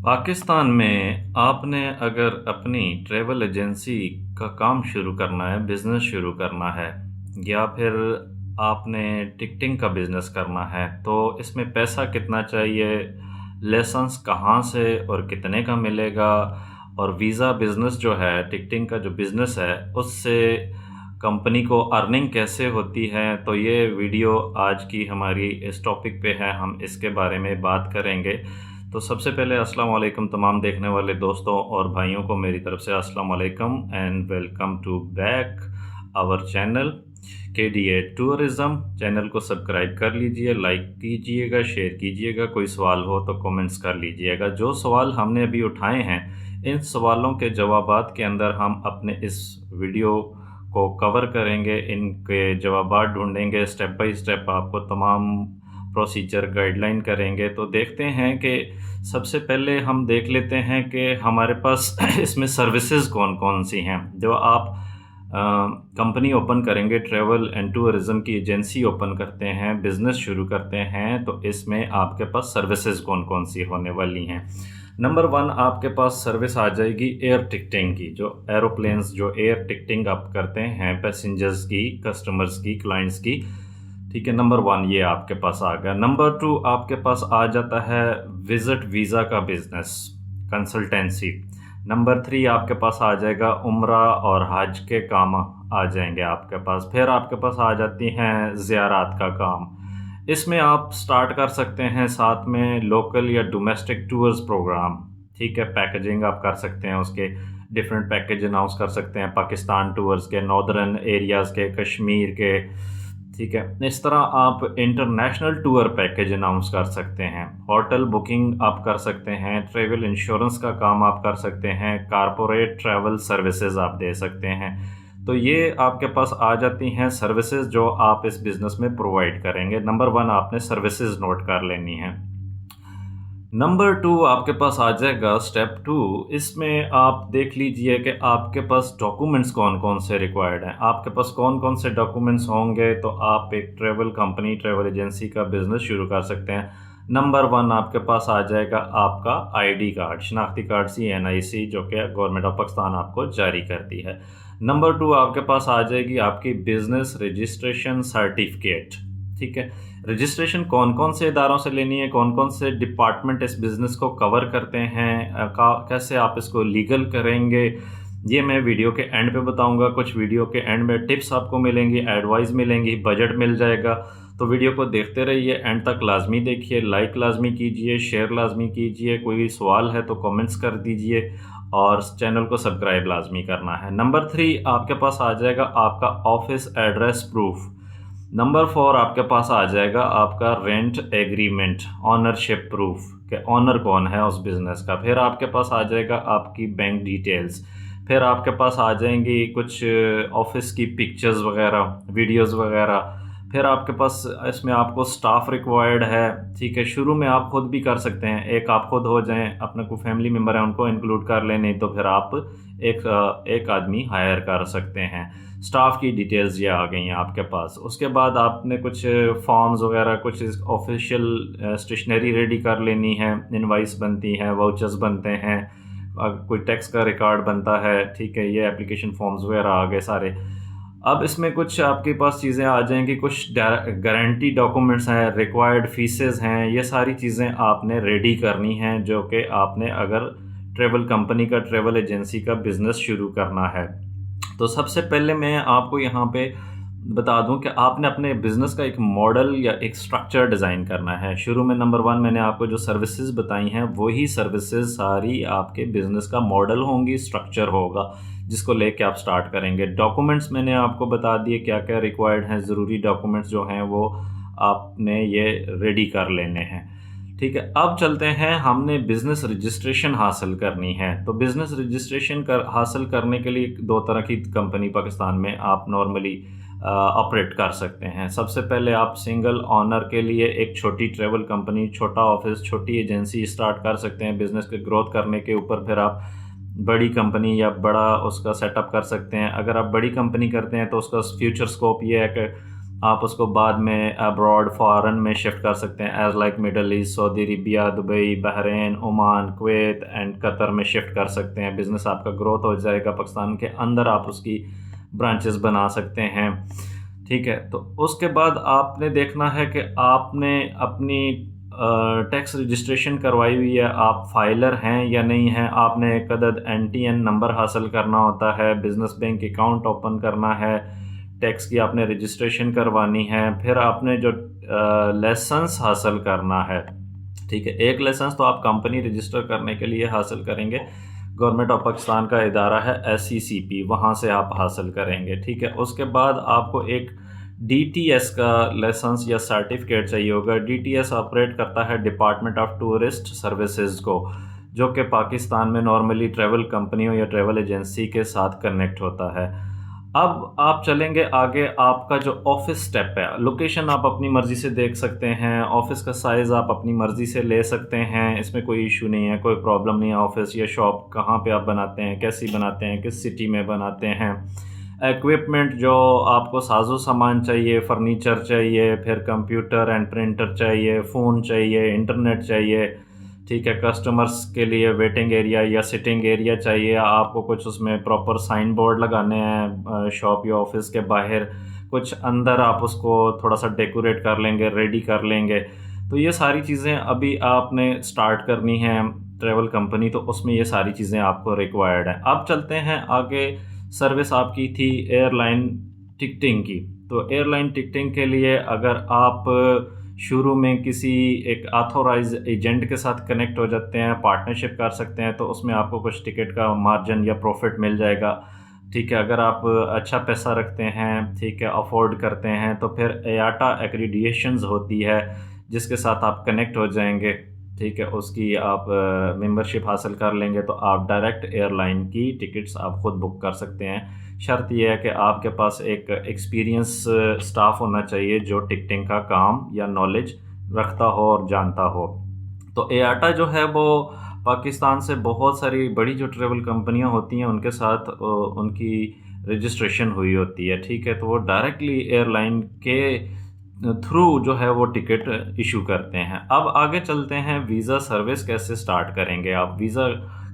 पाकिस्तान में आपने अगर अपनी ट्रैवल एजेंसी का काम शुरू करना है, बिज़नेस शुरू करना है या फिर आपने टिकटिंग का बिज़नेस करना है, तो इसमें पैसा कितना चाहिए, लाइसेंस कहाँ से और कितने का मिलेगा और वीज़ा बिज़नेस जो है, टिकटिंग का जो बिज़नेस है, उससे कंपनी को अर्निंग कैसे होती है, तो ये वीडियो आज की हमारी इस टॉपिक पे है, हम इसके बारे में बात करेंगे। तो सबसे पहले अस्सलाम वालेकुम तमाम देखने वाले दोस्तों और भाइयों को मेरी तरफ से अस्सलाम वालेकुम and welcome to back our channel KDA tourism. Channel को सब्सक्राइब कर लीजिए, लाइक कीजिएगा, शेयर कीजिएगा, कोई सवाल हो तो कमेंट्स कर लीजिएगा। जो सवाल हमने अभी उठाए हैं, इन सवालों के जवाबात के अंदर हम अपने इस वीडियो को कवर करेंगे, इनके जवाबात ढूँढेंगे, स्टेप बाय स्टेप आपको तमाम प्रोसीजर गाइडलाइन करेंगे। तो देखते हैं कि सबसे पहले हम देख लेते हैं कि हमारे पास इसमें सर्विसेज कौन-कौन सी हैं। जो आप कंपनी ओपन करेंगे, ट्रैवल एंड टूरिज़्म की एजेंसी ओपन करते हैं, बिज़नेस शुरू करते हैं, तो इसमें आपके पास सर्विसेज कौन-कौन सी होने वाली हैं। नंबर 1 आपके पास सर्विस आ जाएगी एयर टिकटिंग की, जो एरोप्लेन्स जो एयर टिकटिंग आप करते हैं पैसेंजर्स की, कस्टमर्स की, क्लाइंट्स की। ठीक है, नंबर 1 ये आपके पास आ गया। नंबर 2 आपके पास आ जाता है विज़िट वीज़ा का बिज़नेस, कंसल्टेंसी। नंबर 3 आपके पास आ जाएगा उम्रा और हज के काम आ जाएंगे आपके पास। फिर आपके पास आ जाती हैं ज़ियारत का काम। इसमें आप स्टार्ट कर सकते हैं साथ में लोकल या डोमेस्टिक टूर्स प्रोग्राम। ठीक है, पैकेजिंग आप कर सकते हैं, उसके डिफरेंट पैकेज अनाउंस कर सकते हैं, पाकिस्तान टूर्स के, नॉर्दर्न एरियाज़ के, कश्मीर के। ठीक है, इस तरह आप इंटरनेशनल टूर पैकेज अनाउंस कर सकते हैं, होटल बुकिंग आप कर सकते हैं, ट्रैवल इंश्योरेंस का काम आप कर सकते हैं, कारपोरेट ट्रैवल सर्विसेज आप दे सकते हैं। तो ये आपके पास आ जाती हैं सर्विसेज जो आप इस बिज़नेस में प्रोवाइड करेंगे। नंबर 1 आपने सर्विसेज नोट कर लेनी है। नंबर 2 आपके पास आ जाएगा स्टेप 2। इसमें आप देख लीजिए कि आपके पास डॉक्यूमेंट्स कौन-कौन से रिक्वायर्ड हैं। आपके पास कौन-कौन से डॉक्यूमेंट्स होंगे तो आप एक ट्रैवल कंपनी, ट्रैवल एजेंसी का बिज़नेस शुरू कर सकते हैं। नंबर 1 आपके पास आ जाएगा आपका आईडी कार्ड, शनाख्ती कार्ड सी NIC, जो कि गवर्नमेंट ऑफ पाकिस्तान आपको जारी करती है। नंबर 2 आपके पास आ जाएगी आपकी बिज़नेस रजिस्ट्रेशन सर्टिफिकेट। ठीक है, रजिस्ट्रेशन कौन-कौन से इदारों से लेनी है, कौन-कौन से डिपार्टमेंट इस बिज़नेस को कवर करते हैं, कैसे आप इसको लीगल करेंगे, ये मैं वीडियो के एंड पे बताऊंगा। कुछ वीडियो के एंड में टिप्स आपको मिलेंगी, एडवाइस मिलेंगी, बजट मिल जाएगा। तो वीडियो को देखते रहिए, एंड तक लाजमी देखिए, लाइक लाजमी कीजिए, शेयर लाजमी कीजिए, कोई सवाल है तो कमेंट्स कर दीजिए और चैनल को सब्सक्राइब लाजमी करना है। नंबर 3 आपके पास आ जाएगा आपका ऑफिस एड्रेस प्रूफ। नंबर 4 आपके पास आ जाएगा आपका रेंट एग्रीमेंट, ऑनरशिप प्रूफ कि ऑनर कौन है उस बिज़नेस का। फिर आपके पास आ जाएगा आपकी बैंक डिटेल्स। फिर आपके पास आ जाएंगी कुछ ऑफिस की पिक्चर्स वगैरह, वीडियोस वगैरह। फिर आपके पास इसमें आपको स्टाफ रिक्वायर्ड है। ठीक है, शुरू में आप खुद भी कर सकते हैं, एक आप खुद हो जाएं, अपने को फैमिली मेम्बर है उनको इंक्लूड कर लें, नहीं तो फिर आप एक आदमी हायर कर सकते हैं। स्टाफ की डिटेल्स ये आ गई हैं आपके पास। उसके बाद आपने कुछ फॉर्म्स वगैरह, कुछ ऑफिशियल स्टेशनरी रेडी कर लेनी है, इनवाइस बनती हैं, वाउचर्स बनते हैं, कोई टैक्स का रिकॉर्ड बनता है। ठीक है, ये एप्लीकेशन फॉर्म्स वगैरह आ गए सारे। अब इसमें कुछ आपके पास चीज़ें आ जाएंगी, कुछ गारंटी डॉक्यूमेंट्स हैं, रिक्वायर्ड फीसेस हैं, ये सारी चीज़ें आपने रेडी करनी हैं, जो कि आपने अगर ट्रैवल कंपनी का, ट्रैवल एजेंसी का बिज़नेस शुरू करना है। तो सबसे पहले मैं आपको यहाँ पे बता दूं कि आपने अपने बिज़नेस का एक मॉडल या एक स्ट्रक्चर डिज़ाइन करना है। शुरू में नंबर 1 मैंने आपको जो सर्विसेज बताई हैं, वही सर्विसेज सारी आपके बिज़नेस का मॉडल होंगी, स्ट्रक्चर होगा, जिसको लेके आप स्टार्ट करेंगे। डॉक्यूमेंट्स मैंने आपको बता दिए क्या क्या रिक्वायर्ड हैं, ज़रूरी डॉक्यूमेंट्स जो हैं वो आपने ये रेडी कर लेने हैं। ठीक है, अब चलते हैं, हमने बिज़नेस रजिस्ट्रेशन हासिल करनी है। तो बिज़नेस रजिस्ट्रेशन हासिल करने के लिए 2 तरह की कंपनी पाकिस्तान में आप नॉर्मली ऑपरेट कर सकते हैं। सबसे पहले आप सिंगल ऑनर के लिए एक छोटी ट्रैवल कंपनी, छोटा ऑफिस, छोटी एजेंसी स्टार्ट कर सकते हैं। बिज़नेस के ग्रोथ करने के ऊपर फिर आप बड़ी कंपनी या बड़ा उसका सेटअप कर सकते हैं। अगर आप बड़ी कंपनी करते हैं तो उसका फ्यूचर स्कोप ये है कि आप उसको बाद में अब्रॉड फॉरेन में शिफ्ट कर सकते हैं, as like middle east, Saudi Arabia, Dubai, Bahrain, Oman, Kuwait and Qatar में शिफ्ट कर सकते हैं। बिज़नेस आपका ग्रोथ हो जाएगा, पाकिस्तान के अंदर आप उसकी ब्रांचेस बना सकते हैं। ठीक है, तो उसके बाद आपने देखना है कि आपने अपनी टैक्स रजिस्ट्रेशन करवाई हुई है, आप फाइलर हैं या नहीं हैं। आपने एक अदद NTN नंबर हासिल करना होता है, बिज़नेस बैंक अकाउंट ओपन करना है, टैक्स की आपने रजिस्ट्रेशन करवानी है, फिर आपने जो लाइसेंस हासिल करना है। ठीक है, एक लाइसेंस तो आप कंपनी रजिस्टर करने के लिए हासिल करेंगे, गवर्नमेंट ऑफ पाकिस्तान का इदारा है SCCP, वहाँ से आप हासिल करेंगे। ठीक है, उसके बाद आपको एक DTS का लाइसेंस या सर्टिफिकेट चाहिए होगा। DTS ऑपरेट करता है डिपार्टमेंट ऑफ टूरिस्ट सर्विसेज को, जो कि पाकिस्तान में नॉर्मली ट्रैवल कंपनियों या ट्रैवल एजेंसी के साथ कनेक्ट होता है। अब आप चलेंगे आगे, आपका जो ऑफिस स्टेप है, लोकेशन आप अपनी मर्ज़ी से देख सकते हैं, ऑफिस का साइज़ आप अपनी मर्ज़ी से ले सकते हैं, इसमें कोई इशू नहीं है, कोई प्रॉब्लम नहीं है। ऑफिस या शॉप कहाँ पे आप बनाते हैं, कैसी बनाते हैं, किस सिटी में बनाते हैं। इक्विपमेंट जो आपको साजो सामान चाहिए, फर्नीचर चाहिए, फिर कंप्यूटर एंड प्रिंटर चाहिए, फ़ोन चाहिए, इंटरनेट चाहिए। ठीक है, कस्टमर्स के लिए वेटिंग एरिया या सिटिंग एरिया चाहिए, आपको कुछ उसमें प्रॉपर साइन बोर्ड लगाने हैं शॉप या ऑफिस के बाहर, कुछ अंदर आप उसको थोड़ा सा डेकोरेट कर लेंगे, रेडी कर लेंगे। तो ये सारी चीज़ें अभी आपने स्टार्ट करनी है ट्रैवल कंपनी, तो उसमें ये सारी चीज़ें आपको रिक्वायर्ड हैं। अब चलते हैं आगे। सर्विस आपकी थी एयरलाइन टिकटिंग की, तो एयरलाइन टिकटिंग के लिए अगर आप शुरू में किसी एक ऑथोराइज एजेंट के साथ कनेक्ट हो जाते हैं, पार्टनरशिप कर सकते हैं, तो उसमें आपको कुछ टिकट का मार्जिन या प्रॉफिट मिल जाएगा। ठीक है, अगर आप अच्छा पैसा रखते हैं, ठीक है, अफोर्ड करते हैं, तो फिर IATA एक्रीडिएशंस होती है जिसके साथ आप कनेक्ट हो जाएंगे। ठीक है, उसकी आप मेंबरशिप हासिल कर लेंगे, तो आप डायरेक्ट एयरलाइन की टिकट्स आप ख़ुद बुक कर सकते हैं। शर्त यह है कि आपके पास एक एक्सपीरियंस स्टाफ होना चाहिए जो टिकटिंग का काम या नॉलेज रखता हो और जानता हो। तो IATA जो है वो पाकिस्तान से बहुत सारी बड़ी जो ट्रैवल कंपनियां होती हैं उनके साथ उनकी रजिस्ट्रेशन हुई होती है। ठीक है, तो वो डायरेक्टली एयरलाइन के थ्रू जो है वो टिकट इशू करते हैं। अब आगे चलते हैं, वीज़ा सर्विस कैसे स्टार्ट करेंगे आप, वीज़ा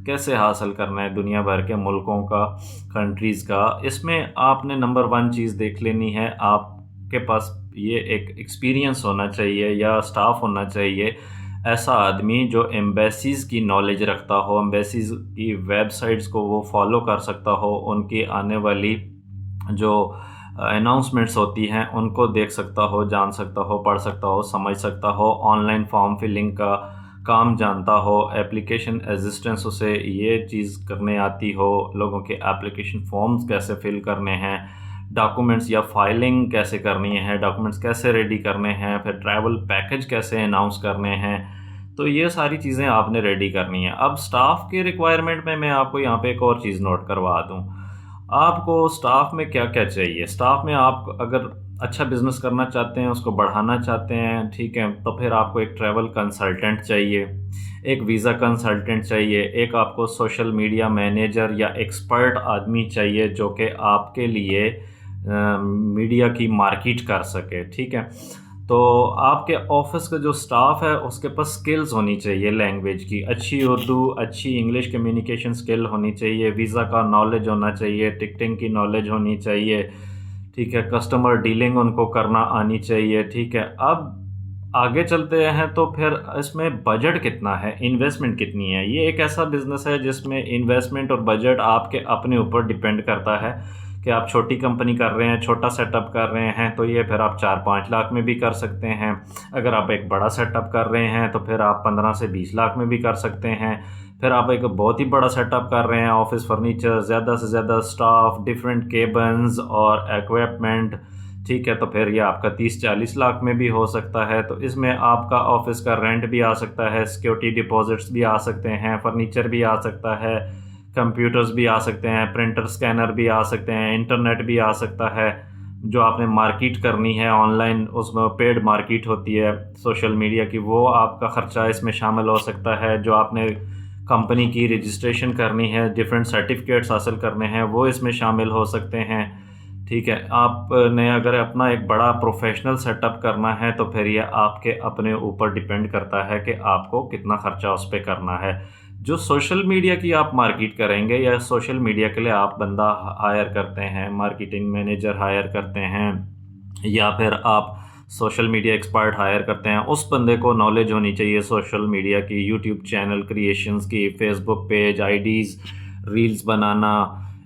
कैसे हासिल करना है दुनिया भर के मुल्कों का, कंट्रीज़ का। इसमें आपने नंबर 1 चीज़ देख लेनी है, आपके पास ये एक एक्सपीरियंस होना चाहिए या स्टाफ होना चाहिए, ऐसा आदमी जो एम्बेसीज़ की नॉलेज रखता हो, एम्बेसीज़ की वेबसाइट्स को वो फॉलो कर सकता हो, उनकी आने वाली जो अनाउंसमेंट्स होती हैं उनको देख सकता हो, जान सकता हो, पढ़ सकता हो, समझ सकता हो, ऑनलाइन फॉर्म फिलिंग का काम जानता हो, एप्लीकेशन असिस्टेंस उसे ये चीज़ करने आती हो, लोगों के एप्लीकेशन फॉर्म्स कैसे फिल करने हैं, डॉक्यूमेंट्स या फाइलिंग कैसे करनी है, डॉक्यूमेंट्स कैसे रेडी करने हैं, फिर ट्रैवल पैकेज कैसे अनाउंस करने हैं। तो ये सारी चीज़ें आपने रेडी करनी है। अब स्टाफ की रिक्वायरमेंट में मैं आपको यहाँ पे एक और चीज़ नोट करवा दूँ। आपको स्टाफ में क्या क्या चाहिए। स्टाफ में आप अगर अच्छा बिज़नेस करना चाहते हैं, उसको बढ़ाना चाहते हैं, ठीक है, तो फिर आपको एक ट्रैवल कंसल्टेंट चाहिए, एक वीज़ा कंसल्टेंट चाहिए, एक आपको सोशल मीडिया मैनेजर या एक्सपर्ट आदमी चाहिए जो कि आपके लिए मीडिया की मार्केट कर सके। ठीक है, तो आपके ऑफिस का जो स्टाफ है उसके पास स्किल्स होनी चाहिए, लैंग्वेज की अच्छी उर्दू, अच्छी इंग्लिश कम्युनिकेशन स्किल होनी चाहिए, वीज़ा का नॉलेज होना चाहिए, टिकटिंग की नॉलेज होनी चाहिए। ठीक है, कस्टमर डीलिंग उनको करना आनी चाहिए। ठीक है, अब आगे चलते हैं तो फिर इसमें बजट कितना है, इन्वेस्टमेंट कितनी है। ये एक ऐसा बिज़नेस है जिसमें इन्वेस्टमेंट और बजट आपके अपने ऊपर डिपेंड करता है कि आप छोटी कंपनी कर रहे हैं, छोटा सेटअप कर रहे हैं, तो ये फिर आप 4-5 लाख में भी कर सकते हैं। अगर आप एक बड़ा सेटअप कर रहे हैं तो फिर आप 15 से 20 लाख में भी कर सकते हैं। फिर आप एक बहुत ही बड़ा सेटअप कर रहे हैं, ऑफिस फर्नीचर, ज़्यादा से ज़्यादा स्टाफ, डिफरेंट केबन्स और इक्विपमेंट, ठीक है, तो फिर ये आपका 30-40 लाख में भी हो सकता है। तो इसमें आपका ऑफिस का रेंट भी आ सकता है, सिक्योरिटी डिपॉजिट्स भी आ सकते हैं, फर्नीचर भी आ सकता है, कंप्यूटर्स भी आ सकते हैं, प्रिंटर स्कैनर भी आ सकते हैं, इंटरनेट भी आ सकता है। जो आपने मार्केट करनी है ऑनलाइन, उसमें पेड मार्केट होती है सोशल मीडिया की, वो आपका ख़र्चा इसमें शामिल हो सकता है। जो आपने कंपनी की रजिस्ट्रेशन करनी है, डिफरेंट सर्टिफिकेट्स हासिल करने हैं, वो इसमें शामिल हो सकते हैं। ठीक है, आपने अगर अपना एक बड़ा प्रोफ़ेशनल सेटअप करना है तो फिर ये आपके अपने ऊपर डिपेंड करता है कि आपको कितना खर्चा उस पे करना है। जो सोशल मीडिया की आप मार्केट करेंगे या सोशल मीडिया के लिए आप बंदा हायर करते हैं, मार्केटिंग मैनेजर हायर करते हैं या फिर आप सोशल मीडिया एक्सपर्ट हायर करते हैं, उस बंदे को नॉलेज होनी चाहिए सोशल मीडिया की, यूट्यूब चैनल क्रिएशंस की, फेसबुक पेज, आईडीज़, रील्स बनाना,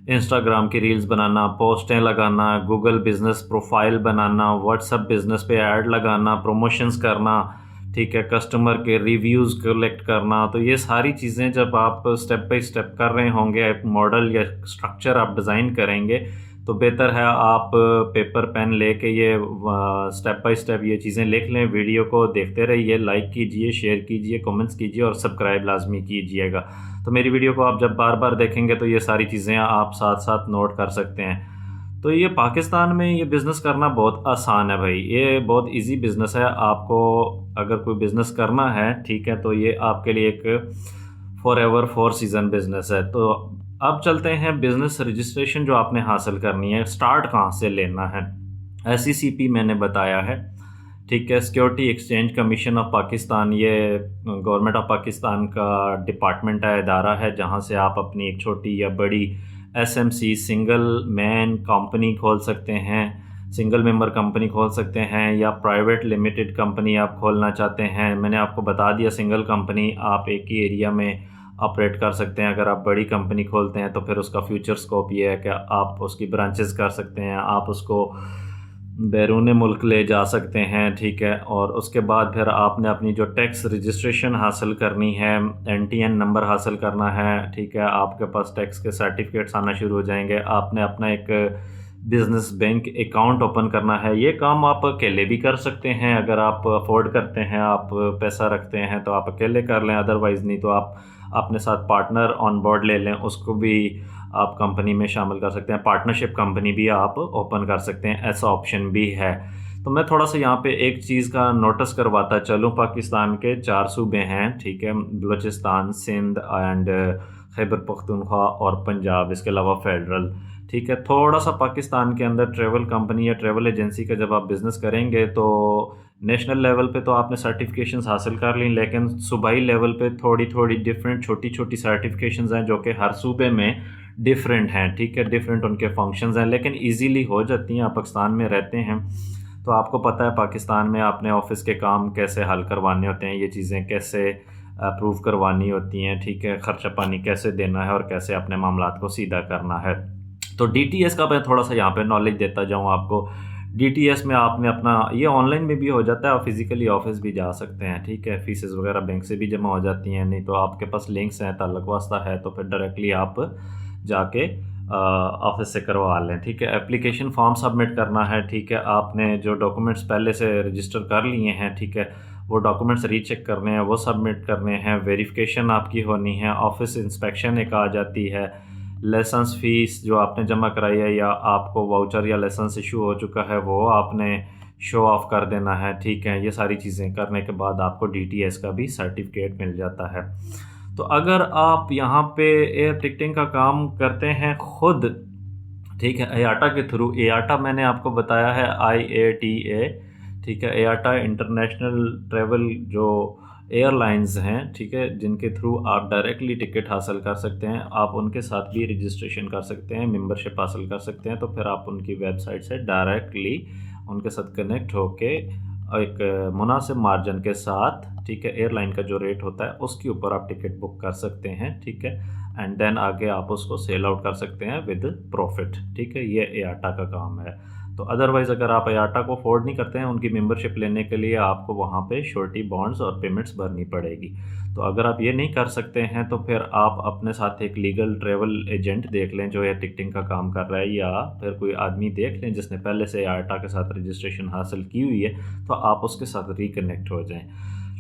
इंस्टाग्राम की रील्स बनाना, पोस्टें लगाना, गूगल बिज़नेस प्रोफाइल बनाना, व्हाट्सएप बिज़नेस पे ऐड लगाना, प्रमोशंस करना, ठीक है, कस्टमर के रिव्यूज़ कलेक्ट करना। तो ये सारी चीज़ें जब आप स्टेप बाय स्टेप कर रहे होंगे, एक मॉडल या स्ट्रक्चर आप डिज़ाइन करेंगे, तो बेहतर है आप पेपर पेन लेके ये स्टेप बाय स्टेप ये चीज़ें लिख लें, वीडियो को देखते रहिए, लाइक कीजिए, शेयर कीजिए, कमेंट्स कीजिए और सब्सक्राइब लाजमी कीजिएगा। तो मेरी वीडियो को आप जब बार बार देखेंगे तो ये सारी चीज़ें आप साथ साथ नोट कर सकते हैं। तो ये पाकिस्तान में ये बिज़नेस करना बहुत आसान है भाई, ये बहुत इजी बिज़नेस है। आपको अगर कोई बिज़नेस करना है, ठीक है, तो ये आपके लिए एक for ever four season business है। तो अब चलते हैं बिज़नेस रजिस्ट्रेशन जो आपने हासिल करनी है, स्टार्ट कहाँ से लेना है। SECP मैंने बताया है, ठीक है, security exchange commission of Pakistan, ये गवर्नमेंट ऑफ पाकिस्तान का डिपार्टमेंट है, इदारा है, जहाँ से आप अपनी एक छोटी या बड़ी SMC सिंगल मैन कंपनी खोल सकते हैं, सिंगल मेंबर कंपनी खोल सकते हैं, या प्राइवेट लिमिटेड कंपनी आप खोलना चाहते हैं। मैंने आपको बता दिया सिंगल कंपनी आप एक ही एरिया में ऑपरेट कर सकते हैं। अगर आप बड़ी कंपनी खोलते हैं तो फिर उसका फ्यूचर स्कोप ये है कि आप उसकी ब्रांचेस कर सकते हैं, आप उसको बैरून मुल्क ले जा सकते हैं, ठीक है। और उसके बाद फिर आपने अपनी जो टैक्स रजिस्ट्रेशन हासिल करनी है, NTN नंबर हासिल करना है, ठीक है, आपके पास टैक्स के सर्टिफिकेट्स आना शुरू हो जाएंगे। आपने अपना एक बिज़नेस बैंक अकाउंट ओपन करना है। ये काम आप अकेले भी कर सकते हैं, अगर आप अफोर्ड करते हैं, आप पैसा रखते हैं तो आप अकेले कर लें, अदरवाइज़ नहीं तो आप अपने साथ पार्टनर ऑन बोर्ड ले लें, उसको भी आप कंपनी में शामिल कर सकते हैं। पार्टनरशिप कंपनी भी आप ओपन कर सकते हैं, ऐसा ऑप्शन भी है। तो मैं थोड़ा सा यहाँ पे एक चीज़ का नोटिस करवाता चलूँ, पाकिस्तान के 4 सूबे हैं, ठीक है, बलूचिस्तान, सिंध एंड खैबर पख्तूनख्वा और पंजाब, इसके अलावा फेडरल, ठीक है। थोड़ा सा पाकिस्तान के अंदर ट्रैवल कंपनी या ट्रैवल एजेंसी का जब आप बिज़नेस करेंगे तो नेशनल लेवल पे तो आपने सर्टिफिकेशंस हासिल कर ली, लेकिन सूबाई लेवल पे थोड़ी थोड़ी डिफरेंट छोटी छोटी सर्टिफिकेशंस हैं जो कि हर सूबे में डिफरेंट हैं, ठीक है, डिफरेंट उनके फंक्शंस हैं, लेकिन इजीली हो जाती हैं। आप पाकिस्तान में रहते हैं तो आपको पता है पाकिस्तान में आपने ऑफिस के काम कैसे हल करवाने होते हैं, ये चीज़ें कैसे अप्रूव करवानी होती हैं, ठीक है, ख़र्चा पानी कैसे देना है और कैसे अपने मामलात को सीधा करना है। तो DTS का मैं थोड़ा सा यहाँ पे नॉलेज देता जाऊँ आपको। DTS में आपने अपना, ये ऑनलाइन में भी हो जाता है, आप फिज़िकली ऑफिस भी जा सकते हैं, ठीक है, फीसेस वगैरह बैंक से भी जमा हो जाती हैं, नहीं तो आपके पास लिंक्स हैं, ताल्लुक वास्ता है, तो फिर डायरेक्टली आप जाके ऑफिस से करवा लें, ठीक है। एप्लीकेशन फॉर्म सबमिट करना है, ठीक है, आपने जो डॉक्यूमेंट्स पहले से रजिस्टर कर लिए हैं, ठीक है, वो डॉक्यूमेंट्स रीचेक करने हैं, वो सबमिट करने हैं, वेरिफिकेशन आपकी होनी है, ऑफिस इंस्पेक्शन एक आ जाती है, लाइसेंस फ़ीस जो आपने जमा कराई है या आपको वाउचर या लाइसेंस इशू हो चुका है वो आपने शो ऑफ़ कर देना है, ठीक है। ये सारी चीज़ें करने के बाद आपको DTS का भी सर्टिफिकेट मिल जाता है। तो अगर आप यहाँ पे एयर टिकटिंग का काम करते हैं खुद, ठीक है, एयाटा के थ्रू, एयाटा मैंने आपको बताया है IATA, ठीक है, एयाटा इंटरनेशनल ट्रैवल जो एयरलाइंस हैं, ठीक है, जिनके थ्रू आप डायरेक्टली टिकट हासिल कर सकते हैं, आप उनके साथ भी रजिस्ट्रेशन कर सकते हैं, मेंबरशिप हासिल कर सकते हैं। तो फिर आप उनकी वेबसाइट से डायरेक्टली उनके साथ कनेक्ट होके एक मुनासिब मार्जिन के साथ, ठीक है, एयरलाइन का जो रेट होता है उसके ऊपर आप टिकट बुक कर सकते हैं, ठीक है, एंड देन आगे आप उसको सेल आउट कर सकते हैं विद प्रॉफिट, ठीक है। ये एयाटा का काम है। तो अदरवाइज़ अगर आप एयाटा को अफोर्ड नहीं करते हैं, उनकी मेंबरशिप लेने के लिए आपको वहाँ पे श्योरिटी बॉन्ड्स और पेमेंट्स भरनी पड़ेगी। तो अगर आप ये नहीं कर सकते हैं तो फिर आप अपने साथ एक लीगल ट्रैवल एजेंट देख लें जो एयर टिकटिंग का काम कर रहा है, या फिर कोई आदमी देख लें जिसने पहले से एयाटा के साथ रजिस्ट्रेशन हासिल की हुई है, तो आप उसके साथ रिकनेक्ट हो जाएँ,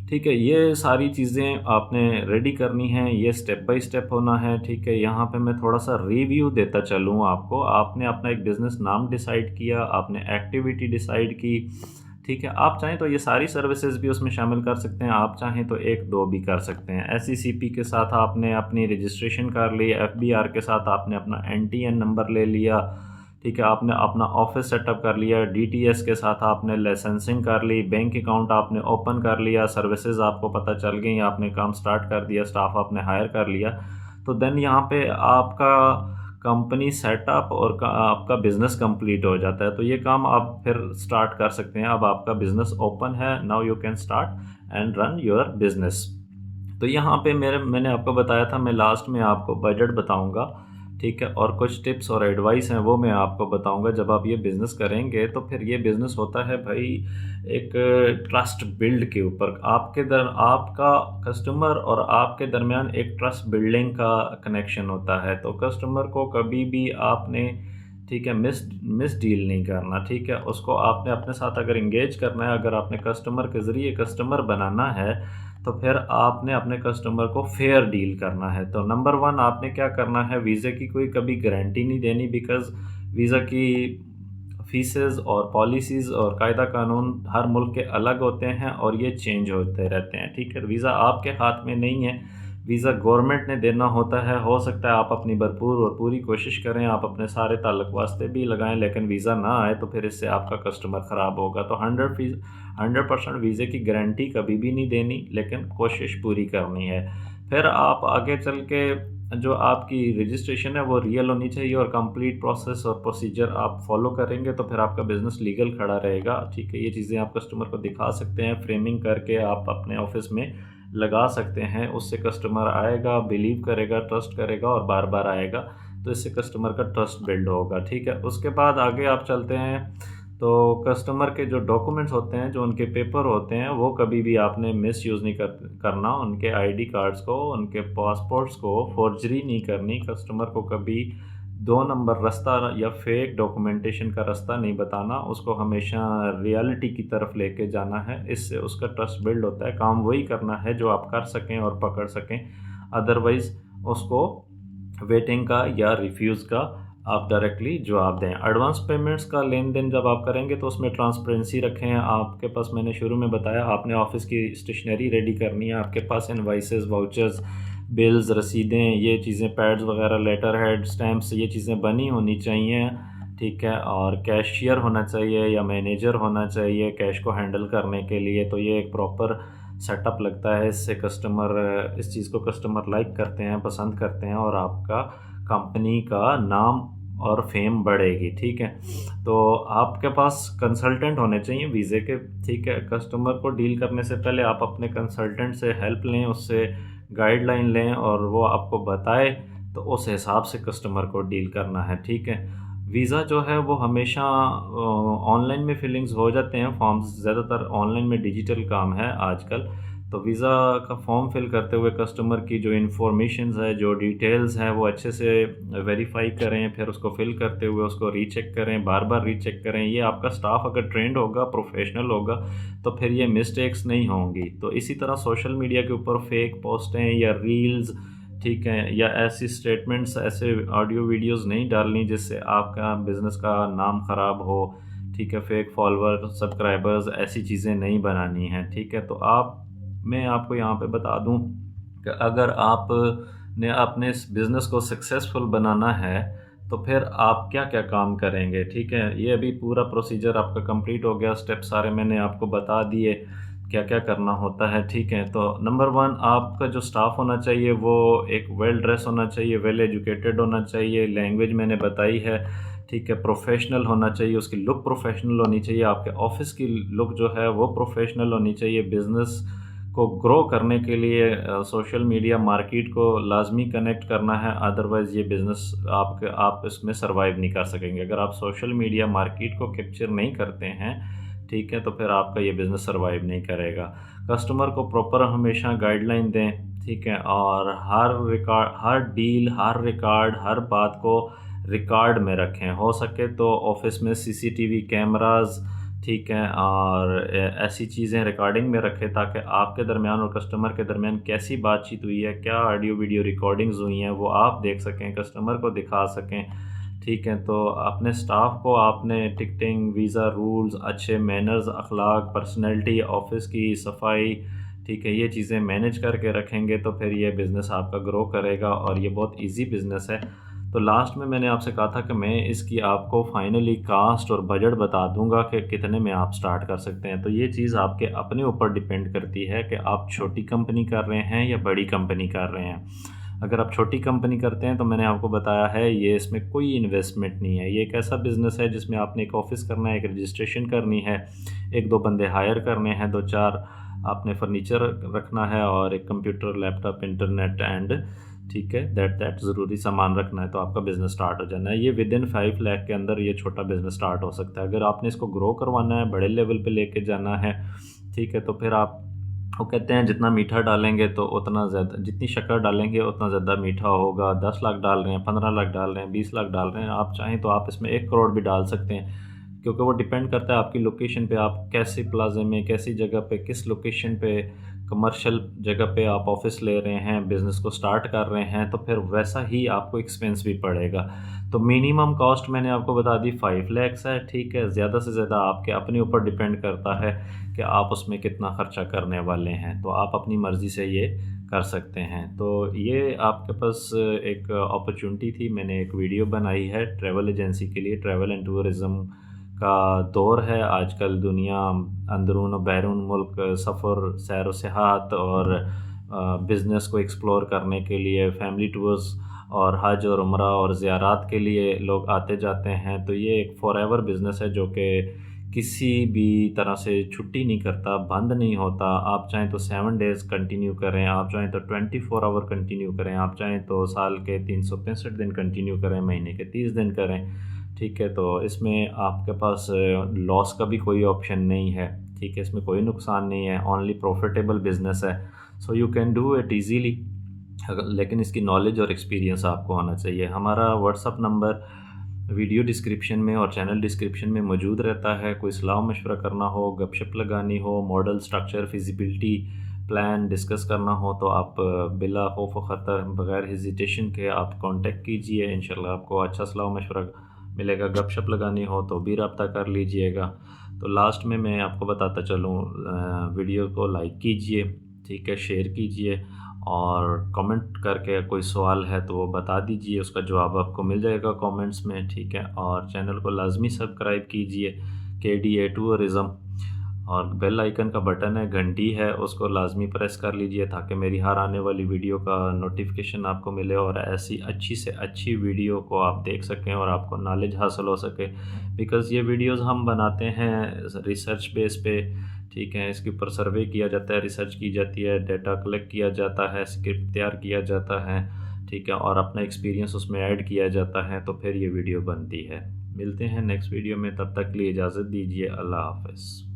ठीक है। ये सारी चीज़ें आपने रेडी करनी हैं, ये स्टेप बाय स्टेप होना है, ठीक है। यहाँ पे मैं थोड़ा सा रिव्यू देता चलूँ आपको। आपने अपना एक बिज़नेस नाम डिसाइड किया, आपने एक्टिविटी डिसाइड की, ठीक है। आप चाहें तो ये सारी सर्विसेज भी उसमें शामिल कर सकते हैं, आप चाहें तो 1-2 भी कर सकते हैं। SECP के साथ आपने अपनी रजिस्ट्रेशन कर ली, FBR के साथ आपने अपना NTN नंबर ले लिया, ठीक है, आपने अपना ऑफिस सेटअप कर लिया, डीटीएस के साथ आपने लाइसेंसिंग कर ली, बैंक अकाउंट आपने ओपन कर लिया, सर्विसेज आपको पता चल गई, आपने काम स्टार्ट कर दिया, स्टाफ आपने हायर कर लिया, तो देन यहाँ पे आपका कंपनी सेटअप और आपका बिज़नेस कंप्लीट हो जाता है। तो ये काम आप फिर स्टार्ट कर सकते हैं। अब आपका बिज़नेस ओपन है, now you can start and run your business. तो यहाँ पे मैंने आपको बताया था, मैं लास्ट में आपको बजट बताऊंगा, ठीक है, और कुछ टिप्स और एडवाइस हैं वो मैं आपको बताऊंगा। जब आप ये बिज़नेस करेंगे तो फिर ये बिज़नेस होता है भाई एक ट्रस्ट बिल्ड के ऊपर, आपका कस्टमर और आपके दरमियान एक ट्रस्ट बिल्डिंग का कनेक्शन होता है। तो कस्टमर को कभी भी आपने, ठीक है, मिस डील नहीं करना, ठीक है, उसको आपने अपने साथ अगर इंगेज करना है, अगर आपने कस्टमर के ज़रिए कस्टमर बनाना है, तो फिर आपने अपने कस्टमर को फेयर डील करना है। तो नंबर वन आपने क्या करना है, वीज़ा की कोई कभी गारंटी नहीं देनी, बिकॉज़ वीज़ा की फ़ीसेस और पॉलिसीज़ और कायदा कानून हर मुल्क के अलग होते हैं और ये चेंज होते रहते हैं, ठीक है। वीज़ा आपके हाथ में नहीं है, वीज़ा गवर्नमेंट ने देना होता है। हो सकता है आप अपनी भरपूर और पूरी कोशिश करें, आप अपने सारे ताल्लुक वास्ते भी लगाएं, लेकिन वीज़ा ना आए तो फिर इससे आपका कस्टमर ख़राब होगा। तो 100% वीज़े की गारंटी कभी भी नहीं देनी, लेकिन कोशिश पूरी करनी है। फिर आप आगे चल के जो आपकी रजिस्ट्रेशन है वो रियल होनी चाहिए और कंप्लीट प्रोसेस और प्रोसीजर आप फॉलो करेंगे तो फिर आपका बिज़नेस लीगल खड़ा रहेगा, ठीक है। ये चीज़ें आप कस्टमर को दिखा सकते हैं, फ्रेमिंग करके आप अपने ऑफिस में लगा सकते हैं। उससे कस्टमर आएगा, बिलीव करेगा, ट्रस्ट करेगा और बार बार आएगा, तो इससे कस्टमर का ट्रस्ट बिल्ड होगा, ठीक है। उसके बाद आगे आप चलते हैं, तो कस्टमर के जो डॉक्यूमेंट्स होते हैं, जो उनके पेपर होते हैं, वो कभी भी आपने मिस यूज़ नहीं करना। उनके आईडी कार्ड्स को, उनके पासपोर्ट्स को फॉर्जरी नहीं करनी। कस्टमर को कभी 2 नंबर रास्ता या फेक डॉक्यूमेंटेशन का रास्ता नहीं बताना, उसको हमेशा रियलिटी की तरफ लेके जाना है। इससे उसका ट्रस्ट बिल्ड होता है। काम वही करना है जो आप कर सकें और पकड़ सकें, अदरवाइज़ उसको वेटिंग का या रिफ्यूज़ का आप डायरेक्टली जवाब दें। एडवांस पेमेंट्स का लेन देन जब आप करेंगे तो उसमें ट्रांसपेरेंसी रखें। आपके पास, मैंने शुरू में बताया, आपने ऑफिस की स्टेशनरी रेडी करनी है, आपके पास इनवाइसेस, वाउचर्स, बिल्स, रसीदें, ये चीज़ें, पैड्स वगैरह, लेटर हेड, स्टैम्प्स, ये चीज़ें बनी होनी चाहिए, ठीक है। और कैशियर होना चाहिए या मैनेजर होना चाहिए कैश को हैंडल करने के लिए। तो ये एक प्रॉपर सेटअप लगता है, इससे कस्टमर, इस चीज़ को कस्टमर लाइक करते हैं, पसंद करते हैं और आपका कंपनी का नाम और फेम बढ़ेगी, ठीक है। तो आपके पास कंसल्टेंट होने चाहिए वीज़े के, ठीक है। कस्टमर को डील करने से पहले आप अपने कंसल्टेंट से हेल्प लें, उससे गाइडलाइन लें और वो आपको बताए, तो उस हिसाब से कस्टमर को डील करना है, ठीक है। वीज़ा जो है वो हमेशा ऑनलाइन में फिलिंग्स हो जाते हैं, फॉर्म्स ज़्यादातर ऑनलाइन में, डिजिटल काम है आजकल। तो वीज़ा का फॉर्म फिल करते हुए कस्टमर की जो इन्फॉर्मेशंस है, जो डिटेल्स हैं, वो अच्छे से वेरीफाई करें। फिर उसको फिल करते हुए उसको रीचेक करें, बार बार रीचेक करें। ये आपका स्टाफ अगर ट्रेंड होगा, प्रोफेशनल होगा, तो फिर ये मिस्टेक्स नहीं होंगी। तो इसी तरह सोशल मीडिया के ऊपर फेक पोस्टें या रील्स, ठीक है, या ऐसी स्टेटमेंट्स, ऐसे ऑडियो वीडियोस नहीं डालनी जिससे आपका बिज़नेस का नाम ख़राब हो, ठीक है। फेक फॉलोअर, सब्सक्राइबर्स, ऐसी चीज़ें नहीं बनानी हैं, ठीक है। तो मैं आपको यहाँ पे बता दूँ कि अगर आपने अपने इस बिज़नेस को सक्सेसफुल बनाना है तो फिर आप क्या-क्या काम करेंगे, ठीक है। ये अभी पूरा प्रोसीजर आपका कंप्लीट हो गया, स्टेप सारे मैंने आपको बता दिए, क्या-क्या करना होता है, ठीक है। तो नंबर 1, आपका जो स्टाफ होना चाहिए वो एक वेल ड्रेस होना चाहिए, वेल एजुकेटेड होना चाहिए, लैंग्वेज मैंने बताई है, ठीक है। प्रोफेशनल होना चाहिए, उसकी लुक प्रोफेशनल होनी चाहिए, आपके ऑफिस की लुक जो है वो प्रोफेशनल होनी चाहिए। बिज़नेस को ग्रो करने के लिए सोशल मीडिया मार्केट को लाजमी कनेक्ट करना है, अदरवाइज़ ये बिज़नेस आप इसमें सर्वाइव नहीं कर सकेंगे। अगर आप सोशल मीडिया मार्केट को कैप्चर नहीं करते हैं, ठीक है, तो फिर आपका ये बिज़नेस सर्वाइव नहीं करेगा। कस्टमर को प्रॉपर हमेशा गाइडलाइन दें, ठीक है, और हर डील, हर रिकॉर्ड, हर बात को रिकॉर्ड में रखें। हो सके तो ऑफिस में सीसीटीवी कैमरास, ठीक है, और ऐसी चीज़ें रिकॉर्डिंग में रखें ताकि आपके दरमियान और कस्टमर के दरमियान कैसी बातचीत हुई है, क्या ऑडियो वीडियो रिकॉर्डिंग्स हुई हैं, वो आप देख सकें, कस्टमर को दिखा सकें, ठीक है। तो अपने स्टाफ को आपने टिकटिंग, वीज़ा रूल्स, अच्छे मैनर्स, अखलाक, पर्सनैलिटी, ऑफिस की सफाई, ठीक है, ये चीज़ें मैनेज करके रखेंगे तो फिर ये बिज़नेस आपका ग्रो करेगा और ये बहुत ईजी बिज़नेस है। तो लास्ट में मैंने आपसे कहा था कि मैं इसकी आपको फाइनली कास्ट और बजट बता दूंगा कि कितने में आप स्टार्ट कर सकते हैं। तो ये चीज़ आपके अपने ऊपर डिपेंड करती है कि आप छोटी कंपनी कर रहे हैं या बड़ी कंपनी कर रहे हैं। अगर आप छोटी कंपनी करते हैं तो मैंने आपको बताया है, ये इसमें कोई इन्वेस्टमेंट नहीं है। ये एक ऐसा बिज़नेस है जिसमें आपने एक ऑफ़िस करना है, एक रजिस्ट्रेशन करनी है, 1-2 बंदे हायर करने हैं, 2-4 आपने फर्नीचर रखना है और एक कंप्यूटर, लैपटॉप, इंटरनेट एंड ठीक है, दैट ज़रूरी सामान रखना है, तो आपका बिज़नेस स्टार्ट हो जाना है। ये विदिन 5 लाख के अंदर ये छोटा बिज़नेस स्टार्ट हो सकता है। अगर आपने इसको ग्रो करवाना है, बड़े लेवल पे लेके जाना है, ठीक है, तो फिर आप, वो कहते हैं जितना मीठा डालेंगे तो उतना ज़्यादा, जितनी शक्कर डालेंगे उतना ज़्यादा मीठा होगा। 10 लाख डाल रहे हैं, 15 लाख डाल रहे हैं, 20 लाख डाल रहे हैं, आप चाहें तो आप इसमें 1 करोड़ भी डाल सकते हैं, क्योंकि वो डिपेंड करता है आपकी लोकेशन पे, आप कैसे प्लाज़े में, कैसी जगह पे, किस लोकेशन पे, कमर्शियल जगह पे आप ऑफ़िस ले रहे हैं, बिज़नेस को स्टार्ट कर रहे हैं, तो फिर वैसा ही आपको एक्सपेंस भी पड़ेगा। तो मिनिमम कॉस्ट मैंने आपको बता दी 5 लैक्स है, ठीक है। ज़्यादा से ज़्यादा आपके अपने ऊपर डिपेंड करता है कि आप उसमें कितना ख़र्चा करने वाले हैं, तो आप अपनी मर्ज़ी से ये कर सकते हैं। तो ये आपके पास एक अपॉर्चुनिटी थी, मैंने एक वीडियो बनाई है ट्रैवल एजेंसी के लिए। ट्रैवल एंड टूरिज़्म का दौर है आजकल, दुनिया अंदरून और बैरून मुल्क सफ़र, सैर व सियाहत और बिज़नेस को एक्सप्लोर करने के लिए, फैमिली टूर्स और हज और उम्रा और ज़ियारात के लिए लोग आते जाते हैं। तो ये एक फॉरएवर बिज़नेस है जो कि किसी भी तरह से छुट्टी नहीं करता, बंद नहीं होता। आप चाहें तो 7 डेज़ कंटिन्यू करें, आप चाहें तो 24 आवर कंटिन्यू करें, आप चाहें तो साल के 365 दिन कंटिन्यू करें, महीने के 30 दिन करें, ठीक है। तो इसमें आपके पास लॉस का भी कोई ऑप्शन नहीं है, ठीक है, इसमें कोई नुकसान नहीं है, ओनली प्रॉफिटेबल बिज़नेस है। So you can do it easily, लेकिन इसकी नॉलेज और एक्सपीरियंस आपको होना चाहिए। हमारा व्हाट्सअप नंबर वीडियो डिस्क्रिप्शन में और चैनल डिस्क्रिप्शन में मौजूद रहता है। कोई सलाह मशवरा करना हो, गपशप लगानी हो, model, structure, feasibility plan discuss करना हो, तो आप बिला खौफ व ख़तर, बग़ैर हेजिटेशन के आप कांटेक्ट कीजिए। इंशाल्लाह आपको अच्छा सलाह मशवरा मिलेगा। गपशप लगानी हो तो भी रब्ता कर लीजिएगा। तो लास्ट में मैं आपको बताता चलूँ, वीडियो को लाइक कीजिए, ठीक है, शेयर कीजिए और कमेंट करके कोई सवाल है तो वो बता दीजिए, उसका जवाब आपको मिल जाएगा कमेंट्स में, ठीक है। और चैनल को लाजमी सब्सक्राइब कीजिए, KDA टूरिज़्म, और बेल आइकन का बटन है, घंटी है, उसको लाजमी प्रेस कर लीजिए ताकि मेरी हर आने वाली वीडियो का नोटिफिकेशन आपको मिले और ऐसी अच्छी से अच्छी वीडियो को आप देख सकें और आपको नॉलेज हासिल हो सके। बिकॉज़ ये वीडियोस हम बनाते हैं रिसर्च बेस पे, ठीक है, इसके ऊपर सर्वे किया जाता है, रिसर्च की जाती है, डेटा कलेक्ट किया जाता है, स्क्रिप्ट तैयार किया जाता है, ठीक है, और अपना एक्सपीरियंस उसमें ऐड किया जाता है, तो फिर ये वीडियो बनती है। मिलते हैं नेक्स्ट वीडियो में, तब तक के लिए इजाज़त दीजिए। अल्लाह हाफ़िज़।